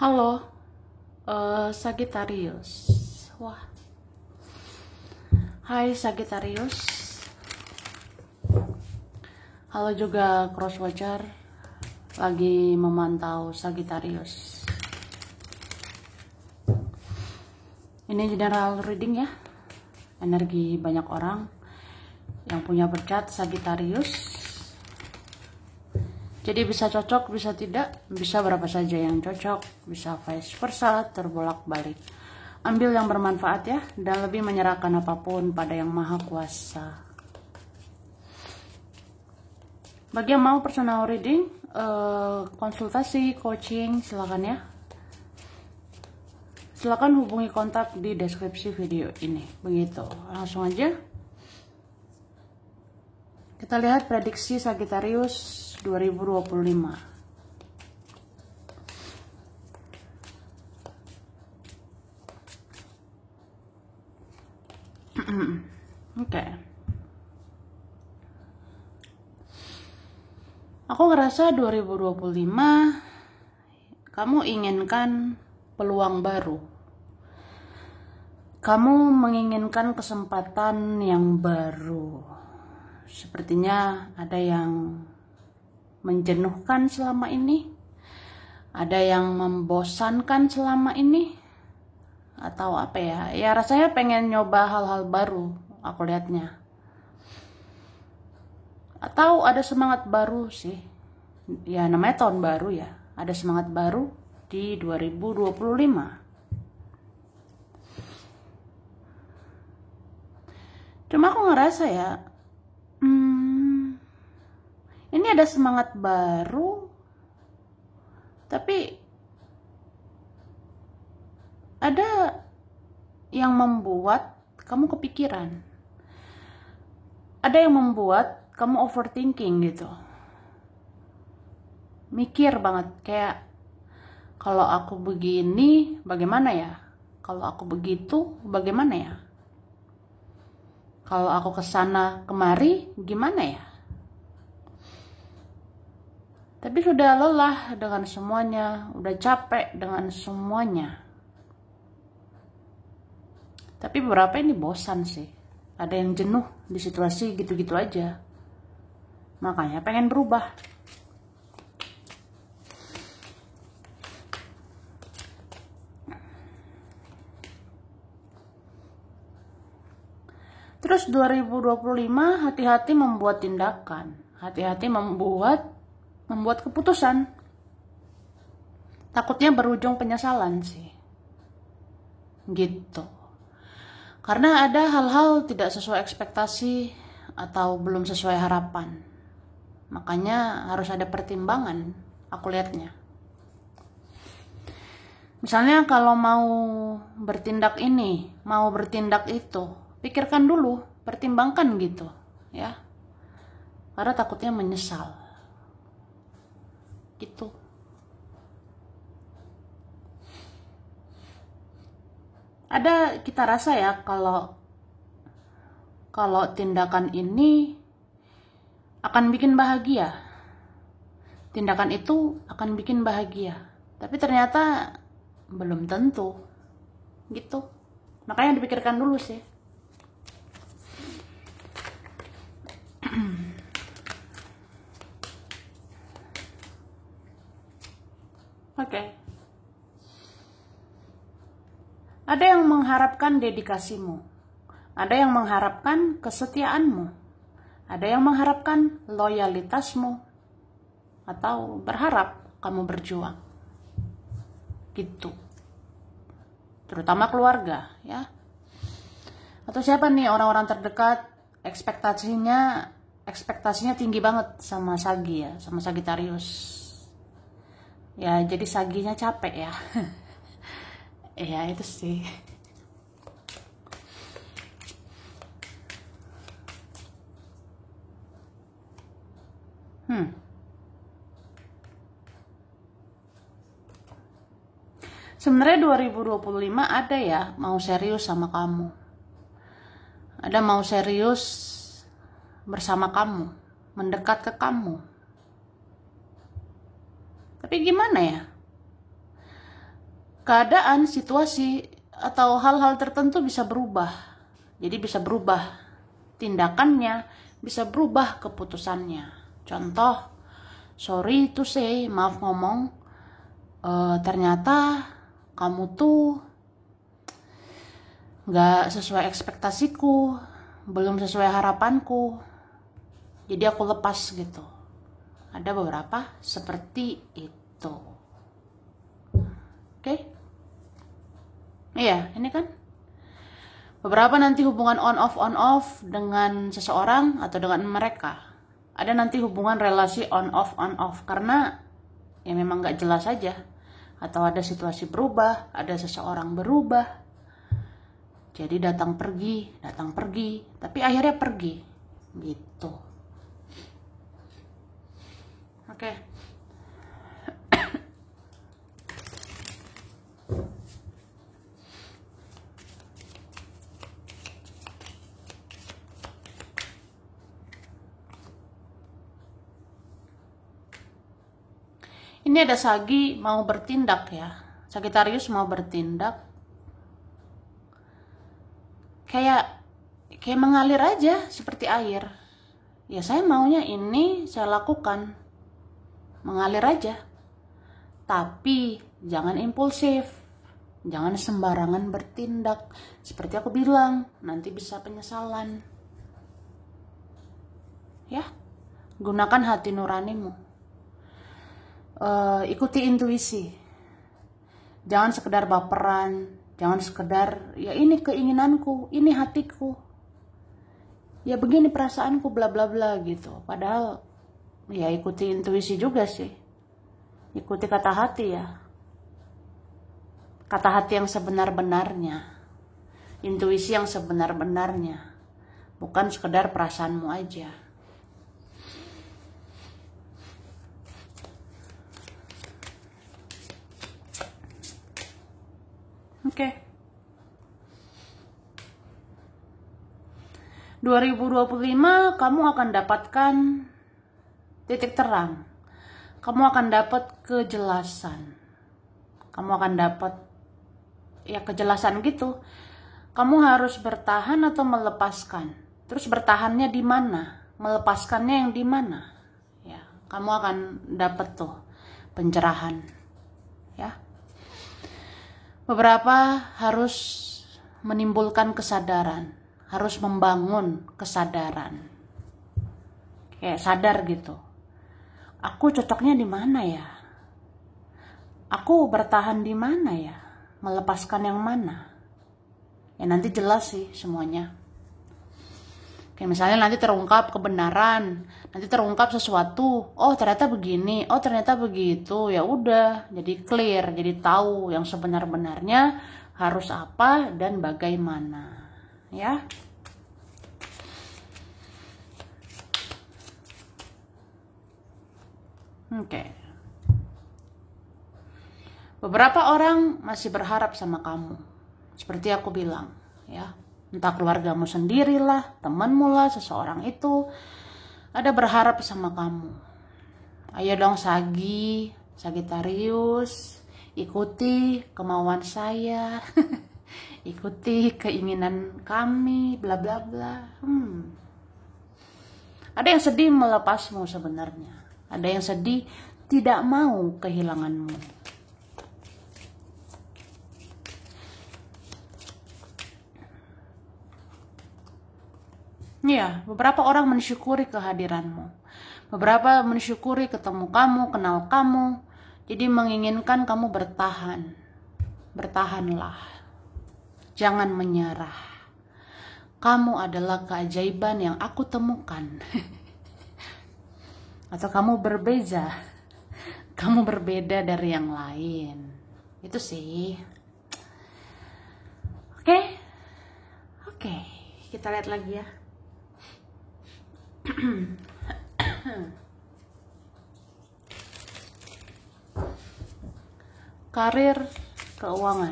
Halo, Sagittarius. Wah, hai Sagittarius. Halo juga Crosswatcher, lagi memantau Sagittarius. Ini general reading ya, energi banyak orang yang punya bercat Sagittarius. Jadi bisa cocok, bisa tidak, bisa berapa saja yang cocok, bisa vice versa, terbolak-balik. Ambil yang bermanfaat ya, dan lebih menyerahkan apapun pada Yang Maha Kuasa. Bagi yang mau personal reading, konsultasi, coaching, silakan ya. Silakan hubungi kontak di deskripsi video ini. Begitu, langsung aja. Kita lihat prediksi Sagittarius 2025. Oke. Aku ngerasa 2025 kamu inginkan peluang baru. Kamu menginginkan kesempatan yang baru. Sepertinya ada yang menjenuhkan selama ini, ada yang membosankan selama ini, atau apa ya? Ya rasanya pengen nyoba hal-hal baru, aku lihatnya. Atau ada semangat baru sih. Ya namanya tahun baru ya. Ada semangat baru di 2025. Cuma aku ngerasa ya, ini ada semangat baru, tapi ada yang membuat kamu kepikiran. Ada yang membuat kamu overthinking gitu. Mikir banget, kayak kalau aku begini, bagaimana ya? Kalau aku begitu, bagaimana ya? Kalau aku kesana kemari, gimana ya? Tapi sudah lelah dengan semuanya, udah capek dengan semuanya. Tapi beberapa ini bosan sih. Ada yang jenuh di situasi gitu-gitu aja. Makanya pengen berubah. Terus 2025 hati-hati membuat tindakan. Hati-hati membuat keputusan. Takutnya berujung penyesalan sih. Gitu. Karena ada hal-hal tidak sesuai ekspektasi atau belum sesuai harapan. Makanya harus ada pertimbangan, aku lihatnya. Misalnya kalau mau bertindak ini, mau bertindak itu, pikirkan dulu, pertimbangkan gitu, ya. Karena takutnya menyesal. Gitu. Ada kita rasa ya kalau tindakan ini akan bikin bahagia. Tindakan itu akan bikin bahagia. Tapi ternyata belum tentu. Gitu. Makanya dipikirkan dulu sih. Oke. Ada yang mengharapkan dedikasimu. Ada yang mengharapkan kesetiaanmu. Ada yang mengharapkan loyalitasmu. Atau berharap kamu berjuang. Gitu. Terutama keluarga, ya. Atau siapa nih orang-orang terdekat, ekspektasinya tinggi banget sama Sagi ya, sama Sagittarius. Ya, jadi Saginya capek ya. Ya itu sih. Sebenarnya 2025 ada ya mau serius sama kamu. Ada mau serius bersama kamu, mendekat ke kamu. Tapi gimana ya? keadaan, situasi, atau hal-hal tertentu bisa berubah. Jadi bisa berubah tindakannya, bisa berubah keputusannya. Contoh, sorry to say, maaf ngomong, ternyata kamu tuh gak sesuai ekspektasiku, belum sesuai harapanku, jadi aku lepas gitu. Ada beberapa seperti itu. Oke? Iya, ini kan beberapa nanti hubungan on off dengan seseorang atau dengan mereka. Ada nanti hubungan relasi on off karena ya memang gak jelas aja. Atau ada situasi berubah, ada seseorang berubah. Jadi datang pergi, tapi akhirnya pergi. Gitu. Oke. Ini ada Sagi mau bertindak ya. Sagittarius mau bertindak. Kayak mengalir aja seperti air. Ya saya maunya ini saya lakukan. Mengalir aja. Tapi jangan impulsif. Jangan sembarangan bertindak. Seperti aku bilang, nanti bisa penyesalan. Ya. Gunakan hati nuranimu. Ikuti intuisi. Jangan sekedar baperan, jangan sekedar ya ini keinginanku, ini hatiku, ya begini perasaanku, bla bla bla gitu. Padahal ya ikuti intuisi juga sih, ikuti kata hati ya, kata hati yang sebenar-benarnya, intuisi yang sebenar-benarnya, bukan sekedar perasaanmu aja. Oke. 2025 kamu akan dapatkan titik terang. Kamu akan dapat kejelasan. Kamu akan dapat ya kejelasan gitu. Kamu harus bertahan atau melepaskan. Terus bertahannya di mana? Melepaskannya yang di mana? Ya, kamu akan dapat tuh pencerahan. Ya. Beberapa harus menimbulkan kesadaran, harus membangun kesadaran. Kayak sadar gitu. Aku cocoknya di mana ya? Aku bertahan di mana ya? Melepaskan yang mana? Ya nanti jelas sih semuanya. Kayak misalnya nanti terungkap kebenaran, nanti terungkap sesuatu, oh ternyata begini, oh ternyata begitu, ya udah, jadi clear, jadi tahu yang sebenar-benarnya harus apa dan bagaimana, ya. Oke. Beberapa orang masih berharap sama kamu, seperti aku bilang, ya. Entah keluargamu sendirilah, temanmu lah, seseorang itu ada berharap sama kamu. Ayo dong Sagi, Sagittarius, ikuti kemauan saya, ikuti keinginan kami, bla bla bla. Ada yang sedih melepasmu sebenarnya, ada yang sedih tidak mau kehilanganmu. Ya, beberapa orang mensyukuri kehadiranmu. Beberapa mensyukuri ketemu kamu, kenal kamu. Jadi menginginkan kamu bertahan. Bertahanlah. Jangan menyerah. Kamu adalah keajaiban yang aku temukan. Atau kamu berbeda. Kamu berbeda dari yang lain. Itu sih. Oke. Kita lihat lagi ya. Karir, keuangan.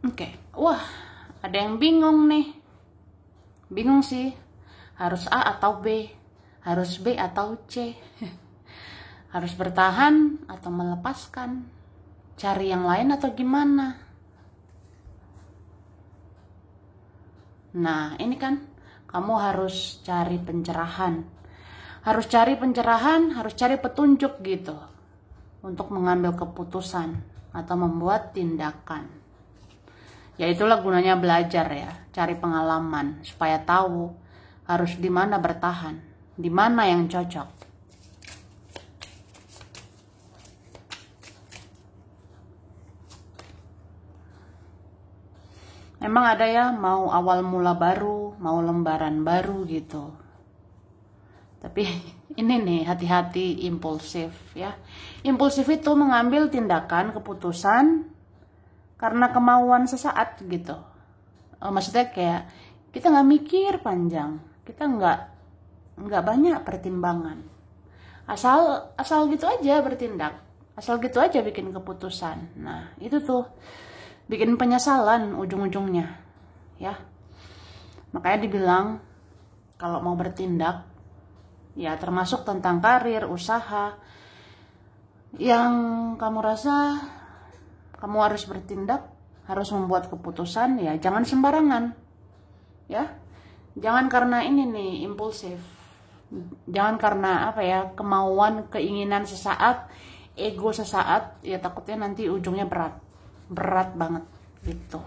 Oke. Wah, ada yang bingung nih. Bingung sih, harus A atau B, harus B atau C, harus bertahan atau melepaskan, cari yang lain atau gimana. Nah, ini kan kamu harus cari pencerahan. Harus cari pencerahan, harus cari petunjuk gitu untuk mengambil keputusan atau membuat tindakan. Ya itulah gunanya belajar ya, cari pengalaman supaya tahu harus di mana bertahan, di mana yang cocok. Emang ada ya mau awal mula baru, mau lembaran baru gitu. Tapi ini nih, hati-hati impulsif ya. Impulsif itu mengambil tindakan, keputusan karena kemauan sesaat gitu. Maksudnya kayak kita nggak mikir panjang, kita nggak banyak pertimbangan. Asal gitu aja bertindak, asal gitu aja bikin keputusan. Nah itu tuh bikin penyesalan ujung-ujungnya ya. Makanya dibilang kalau mau bertindak ya, termasuk tentang karir, usaha yang kamu rasa kamu harus bertindak, harus membuat keputusan, ya jangan sembarangan ya. Jangan karena ini nih impulsif, jangan karena apa ya, kemauan, keinginan sesaat, ego sesaat, ya takutnya nanti ujungnya berat banget gitu.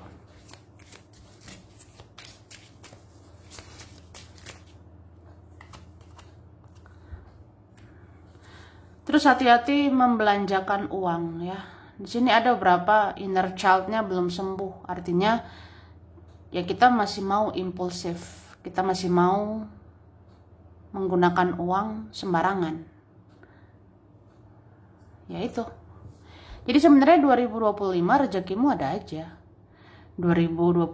Terus hati-hati membelanjakan uang ya. Di sini ada beberapa inner child-nya belum sembuh. Artinya ya kita masih mau impulsif, kita masih mau menggunakan uang sembarangan. Ya itu. Jadi sebenarnya 2025 rezekimu ada aja. 2025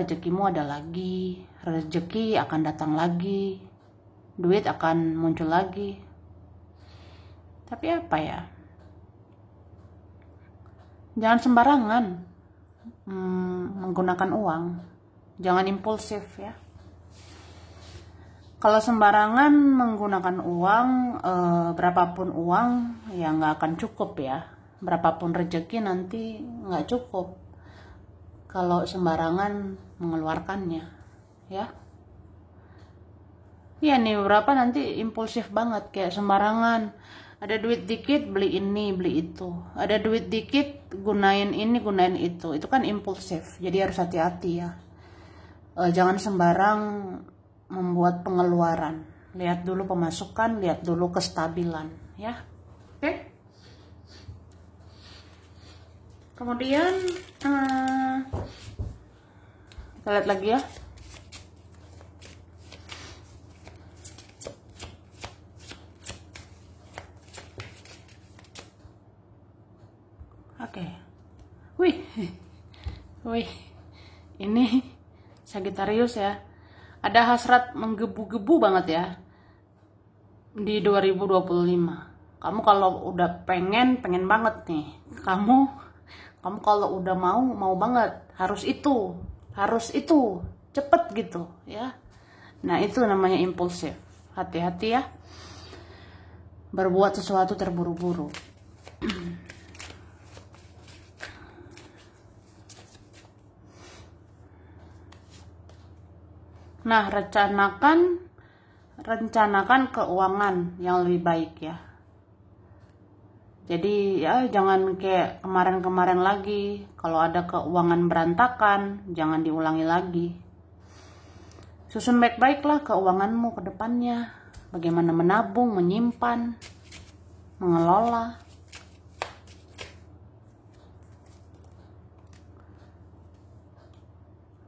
rezekimu ada lagi, rezeki akan datang lagi, duit akan muncul lagi. Tapi apa ya? Jangan sembarangan menggunakan uang. Jangan impulsif ya. Kalau sembarangan menggunakan uang, berapapun uang ya nggak akan cukup ya. Berapapun rezeki nanti nggak cukup kalau sembarangan mengeluarkannya ya. Iya nih, berapa nanti impulsif banget kayak sembarangan. Ada duit dikit beli ini beli itu, ada duit dikit gunain ini gunain itu kan impulsif. Jadi harus hati-hati ya. Jangan sembarang membuat pengeluaran. Lihat dulu pemasukan, lihat dulu kestabilan ya. Oke. Kemudian kita lihat lagi ya. Oke. Wih. Ini Sagittarius ya. Ada hasrat menggebu-gebu banget ya di 2025. Kamu kalau udah pengen banget nih. Kamu kalau udah mau banget, harus itu, cepet gitu ya. Nah itu namanya impulsif. Hati-hati ya, berbuat sesuatu terburu-buru. Nah, rencanakan keuangan yang lebih baik ya. Jadi ya jangan kayak kemarin-kemarin lagi. Kalau ada keuangan berantakan, jangan diulangi lagi. Susun baik-baiklah keuanganmu ke depannya. Bagaimana menabung, menyimpan, mengelola.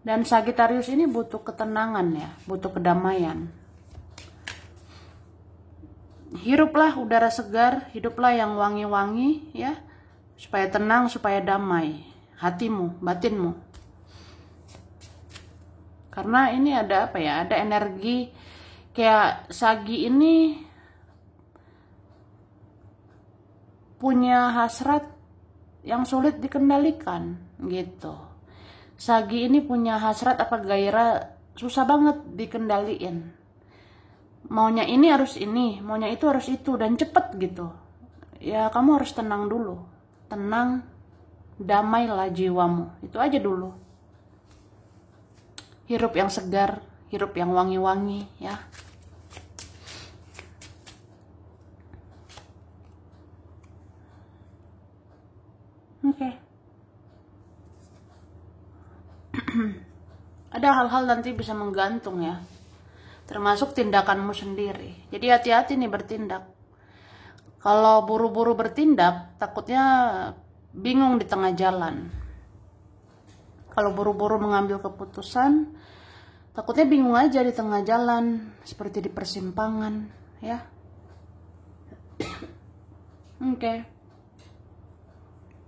Dan Sagittarius ini butuh ketenangan ya, butuh kedamaian. Hiruplah udara segar, hiduplah yang wangi-wangi ya, supaya tenang, supaya damai hatimu, batinmu. Karena ini ada apa ya, ada energi kayak Sagi ini punya hasrat yang sulit dikendalikan gitu. Sagi ini punya hasrat apa gairah susah banget dikendaliin. Maunya ini harus ini, maunya itu harus itu, dan cepet gitu. Ya kamu harus tenang dulu. Tenang, damailah jiwamu. Itu aja dulu. Hirup yang segar, hirup yang wangi-wangi ya. Oke. Ada hal-hal nanti bisa menggantung ya. Termasuk tindakanmu sendiri. Jadi hati-hati nih bertindak. Kalau buru-buru bertindak, takutnya bingung di tengah jalan. Kalau buru-buru mengambil keputusan, takutnya bingung aja di tengah jalan, seperti di persimpangan, ya. Oke.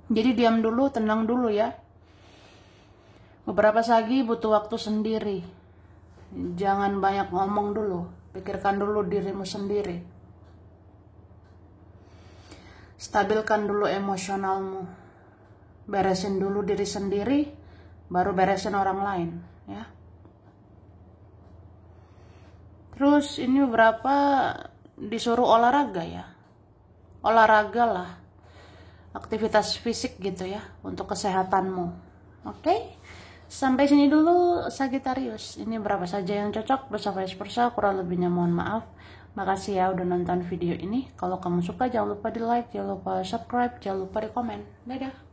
Jadi diam dulu, tenang dulu ya. Beberapa lagi butuh waktu sendiri. Jangan banyak ngomong dulu, pikirkan dulu dirimu sendiri. Stabilkan dulu emosionalmu. Beresin dulu diri sendiri, baru beresin orang lain, ya. Terus ini beberapa disuruh olahraga ya. Olahraga lah. Aktivitas fisik gitu ya, untuk kesehatanmu. Oke? Sampai sini dulu Sagittarius. Ini berapa saja yang cocok, plus vice versa, kurang lebihnya mohon maaf. Makasih ya udah nonton video ini. Kalau kamu suka jangan lupa di like, jangan lupa subscribe, jangan lupa di komen. Dadah.